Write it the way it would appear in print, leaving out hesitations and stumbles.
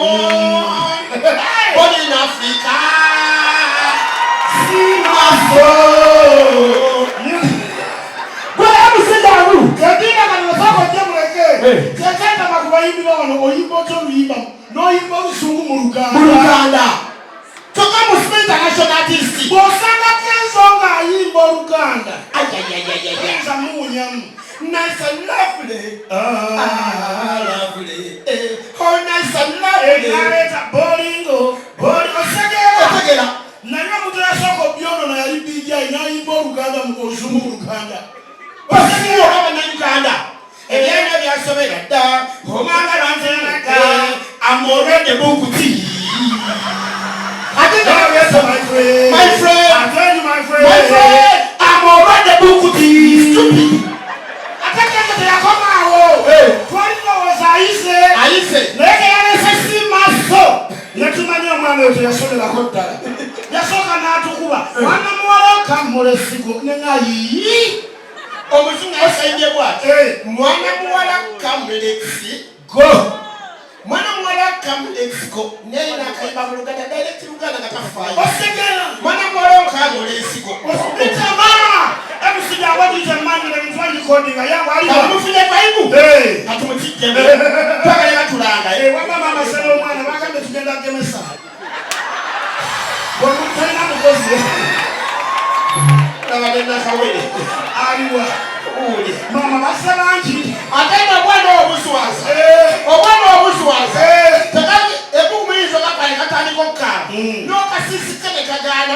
one. Born in Africa. See my soul. But I will say that you. Kadina kana sako jamuleke. Sekenda makubayibi bano oyimbo to liba. No yimbo Oluzungu mu Luganda. Toka Muslim international artist. Bosanga Kenzo nga yimbo Luganda. Kenzo munyam. Nice and lovely. Lovely. Oh, nice and lovely. Nareta bolingo. Bolingo segera. Nanga mutya soko byono na yali DJ na yimbo Luganda mu Oluzungu Luganda. Wasegera baba na Uganda. Ebyana byasobera da. Omanga lantena ka. Amore de Bukuti. I think yes, my friend. My friend. I tell you, my friend. My friend. Amore de Bukuti. Stupid. Aise. Leke yale sisi maso. Netumanya mwana wetu yasole la kotala. Yasoka na atukuba. Wana mwala kamule sigo nengayi. Oluzungu asaidye bwati. Mwana mwala kamule sigo. Mwana mwala kamule sigo. Nene nakaiba Luganda direct Luganda nakafai. Osekela. Mwana mwala kamule sigo. Osipita mama. Ebu sija wadi jamani na mfanye recording yangu aliwa. Kamufile Bible. Atumutike. Paka ya tulanga. Wamba mama selo mwana wakambe tugenda kemesa. Wamutana mukozi. Nabadena kawele. Aliwa. Uli. Mama basalanji. Atenda bwana obuswaza. Obwana obuswaza. Takaki ebu mwizo kapale katani kokka. No kasisi kene kagana.